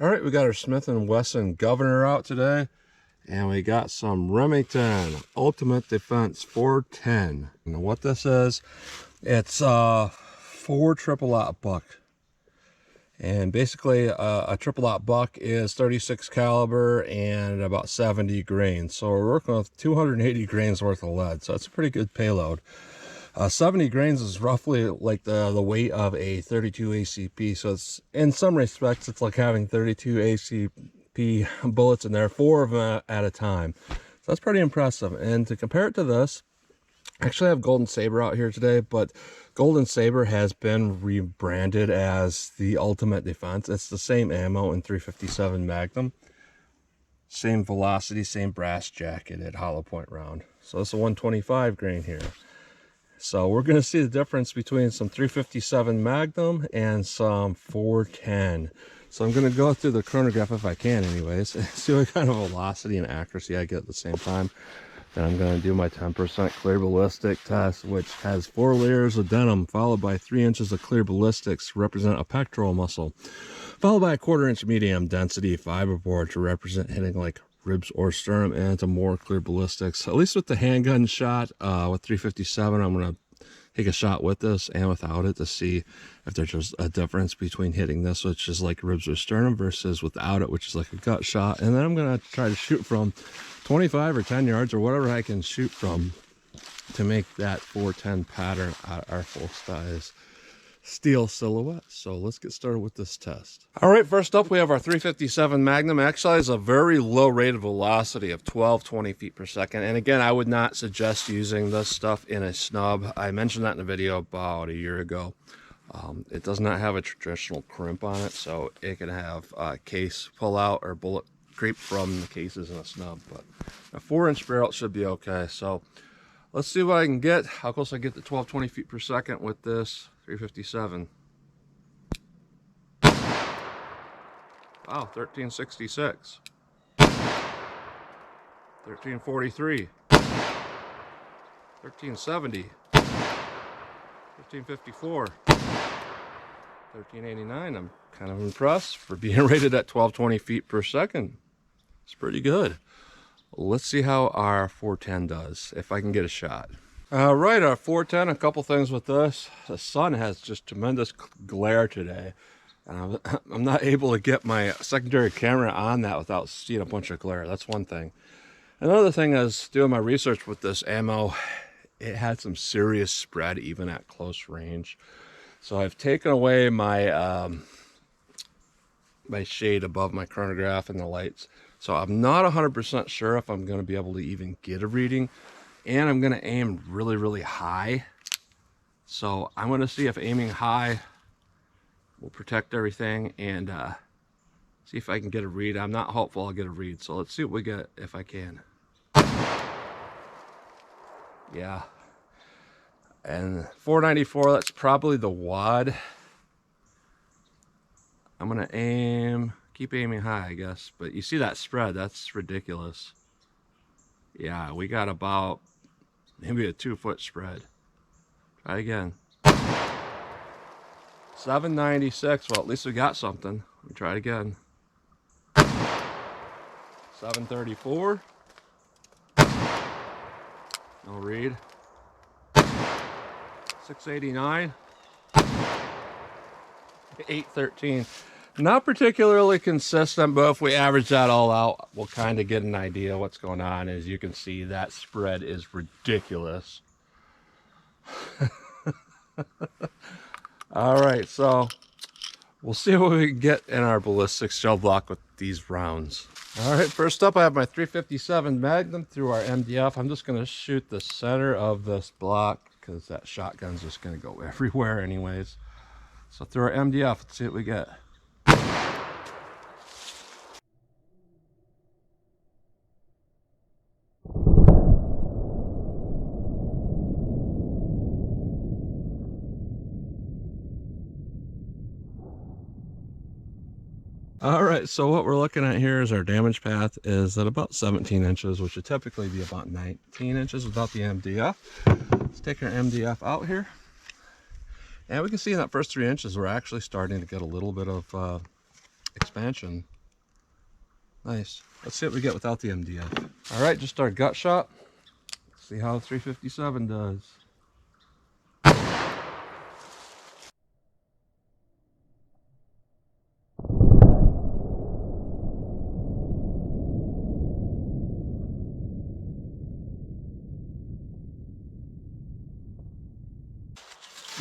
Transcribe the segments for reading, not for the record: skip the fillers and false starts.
All right, we got our Smith & Wesson Governor out today, and we got some Remington Ultimate Defense 410. And what this is, it's 4 triple-aught buck. And basically a triple-aught buck is 36 caliber and about 70 grains. So we're working with 280 grains worth of lead. So it's a pretty good payload. 70 grains is roughly like the weight of a 32 ACP. So it's, in some respects, it's like having 32 ACP bullets in there, 4 of them at a time. So that's pretty impressive. And to compare it to this, actually I have Golden Saber out here today, but Golden Saber has been rebranded as the Ultimate Defense. It's the same ammo in 357 Magnum. Same velocity, same brass jacketed hollow point round. So it's a 125 grain here. So we're going to see the difference between some 357 Magnum and some 410. So I'm going to go through the chronograph if I can anyways, and see what kind of velocity and accuracy I get at the same time. Then I'm going to do my 10% clear ballistic test, which has 4 layers of denim, followed by 3 inches of clear ballistics to represent a pectoral muscle, followed by a 1/4 inch medium density fiberboard to represent hitting like ribs or sternum, and to more clear ballistics. At least with the handgun shot with 357, I'm going to take a shot with this and without it to see if there's just a difference between hitting this, which is like ribs or sternum, versus without it, which is like a gut shot. And then I'm going to try to shoot from 25 or 10 yards or whatever I can shoot from to make that 410 pattern at our full size steel silhouette. So let's get started with this test. All right, first up we have our 357 Magnum. Actually has a very low rate of velocity of 12-20 feet per second. And again, I would not suggest using this stuff in a snub. I mentioned that in a video about a year ago. It does not have a traditional crimp on it, so it can have case pull out or bullet creep from the cases in a snub. But a 4-inch barrel should be okay. So let's see what I can get, how close I get to 12-20 feet per second with this 357. Wow, 1366, 1343, 1370, 1354, 1389. I'm kind of impressed for being rated at 12-20 feet per second. It's pretty good. Let's see how our 410 does, if I can get a shot. All right, our 410, a couple things with this. The sun has just tremendous glare today, and I'm not able to get my secondary camera on that without seeing a bunch of glare. That's one thing. Another thing is, doing my research with this ammo, it had some serious spread even at close range. So I've taken away my my shade above my chronograph and the lights. So I'm not 100% sure if I'm going to be able to even get a reading. And I'm going to aim really, really high. So I'm going to see if aiming high will protect everything, and see if I can get a read. I'm not hopeful I'll get a read. So let's see what we get if I can. Yeah. And 494, that's probably the wad. I'm going to aim, keep aiming high, I guess. But you see that spread, that's ridiculous. Yeah, we got about maybe a 2-foot spread. Try again. 796. Well, at least we got something. Let me try it again. 734. No read. 689. 813. Not particularly consistent, but if we average that all out, we'll kind of get an idea of what's going on. As you can see, that spread is ridiculous. All right, so we'll see what we can get in our ballistics shell block with these rounds. All right, first up I have my 357 Magnum through our MDF. I'm just going to shoot the center of this block because that shotgun's just going to go everywhere anyways. So through our MDF, let's see what we get. All right, so what we're looking at here is our damage path is at about 17 inches, which would typically be about 19 inches without the MDF. Let's take our MDF out here. And we can see in that first 3 inches, we're actually starting to get a little bit of expansion Nice. Let's see what we get without the MDF. All right, just our gut shot. See how 357 does.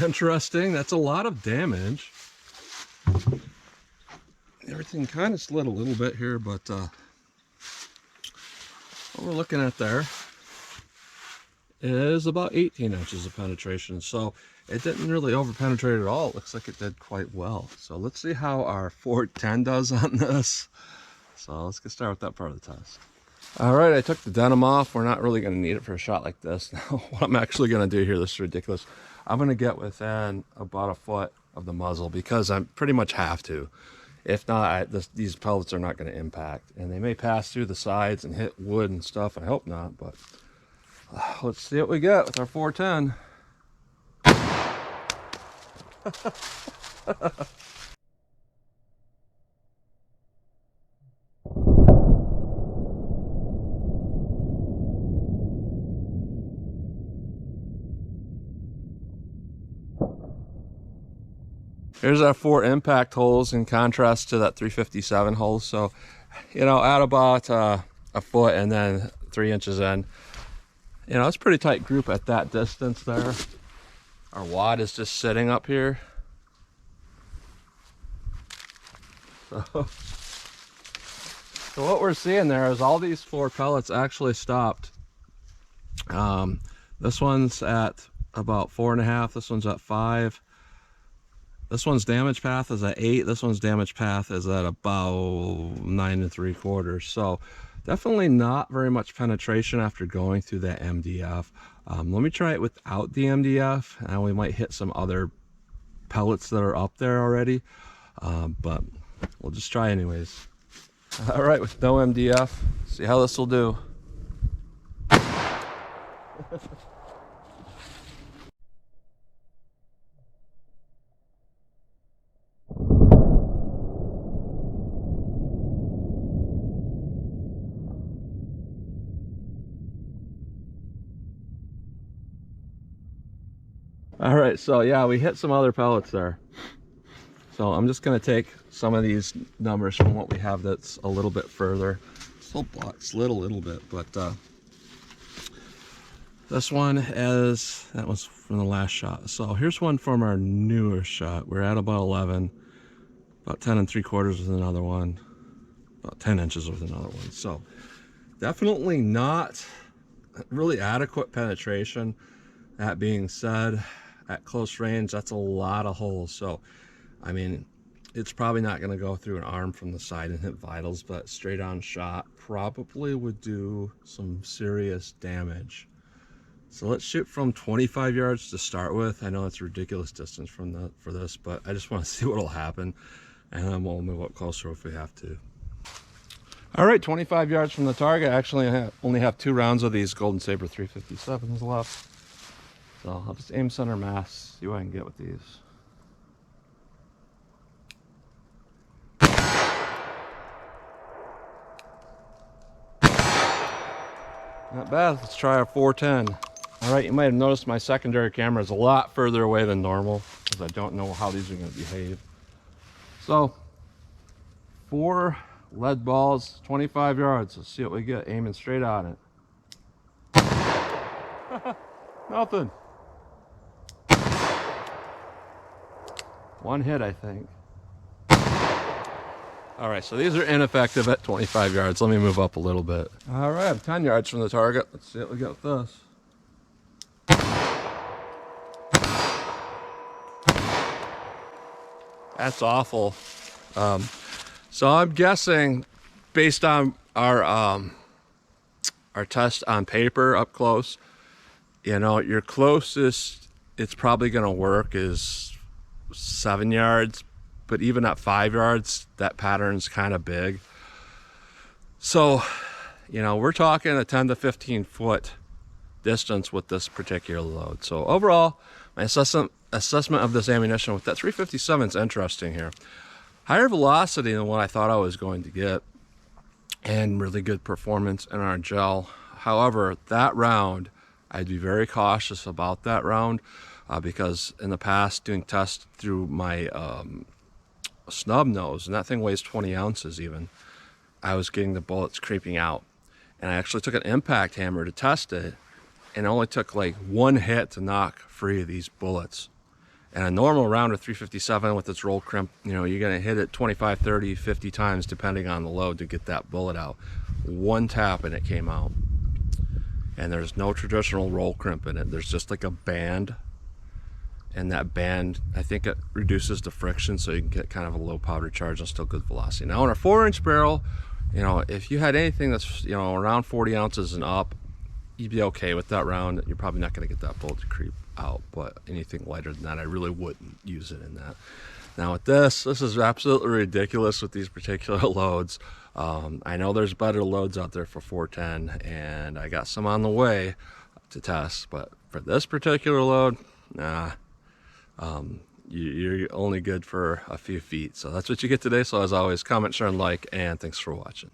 Interesting. That's a lot of damage. Everything kind of slid a little bit here, but what we're looking at there is about 18 inches of penetration. So it didn't really over penetrate at all. It looks like it did quite well. So let's see how our 410 does on this. So let's get started with that part of the test. All right, I took the denim off. We're not really going to need it for a shot like this. Now, what I'm actually going to do here, this is ridiculous. I'm going to get within about a foot of the muzzle because I pretty much have to. If not, these pellets are not going to impact. And they may pass through the sides and hit wood and stuff. I hope not, but let's see what we get with our 410. Here's our 4 impact holes in contrast to that 357 hole. So, you know, at about a foot and then 3 inches in, you know, it's a pretty tight group at that distance there. Our wad is just sitting up here. So what we're seeing there is all these 4 pellets actually stopped. This one's at about 4.5. This one's at 5. This one's damage path is at 8. This one's damage path is at about 9 3/4. So definitely not very much penetration after going through that MDF. Let me try it without the MDF, and we might hit some other pellets that are up there already. But we'll just try anyways. All right, with no MDF, see how this will do. All right, so yeah, we hit some other pellets there. So I'm just gonna take some of these numbers from what we have that's a little bit further. Still slid a little bit, but this one is, that was from the last shot. So here's one from our newer shot. We're at about 11, about 10 3/4 with another one, about 10 inches with another one. So definitely not really adequate penetration. That being said, at close range, that's a lot of holes. So, I mean, it's probably not going to go through an arm from the side and hit vitals, but straight on shot probably would do some serious damage. So let's shoot from 25 yards to start with. I know it's a ridiculous distance for this, but I just want to see what'll happen, and then we'll move up closer if we have to. All right, 25 yards from the target. Actually, I only have 2 rounds of these Golden Saber 357s left. So I'll just aim center mass, see what I can get with these. Not bad. Let's try our 410. All right, you might have noticed my secondary camera is a lot further away than normal because I don't know how these are going to behave. So 4 lead balls, 25 yards. Let's see what we get aiming straight on it. Nothing. 1 hit, I think. All right, so these are ineffective at 25 yards. Let me move up a little bit. All right, I'm 10 yards from the target. Let's see what we got with this. That's awful. So I'm guessing, based on our test on paper up close, you know, your closest it's probably going to work is 7 yards, but even at 5 yards, that pattern's kind of big. So, you know, we're talking a 10 to 15 foot distance with this particular load. So overall, my assessment of this ammunition with that 357 is interesting here. Higher velocity than what I thought I was going to get. and really good performance in our gel. However, that round, I'd be very cautious about that round because in the past doing tests through my snub nose, and that thing weighs 20 ounces even, I was getting the bullets creeping out. And I actually took an impact hammer to test it, and it only took like one hit to knock free of these bullets. And a normal round of 357 with its roll crimp, you know, you're gonna hit it 25, 30, 50 times depending on the load to get that bullet out. One tap and it came out. And there's no traditional roll crimp in it. There's just like a band. And that band, I think it reduces the friction so you can get kind of a low powder charge and still good velocity. Now in a 4-inch barrel, you know, if you had anything that's, you know, around 40 ounces and up, you'd be okay with that round. You're probably not gonna get that bullet to creep out, but anything lighter than that, I really wouldn't use it in that. Now with this is absolutely ridiculous with these particular loads. I know there's better loads out there for 410, and I got some on the way to test, but for this particular load, nah. You're only good for a few feet. So that's what you get today. So as always, comment, share, and like, and thanks for watching.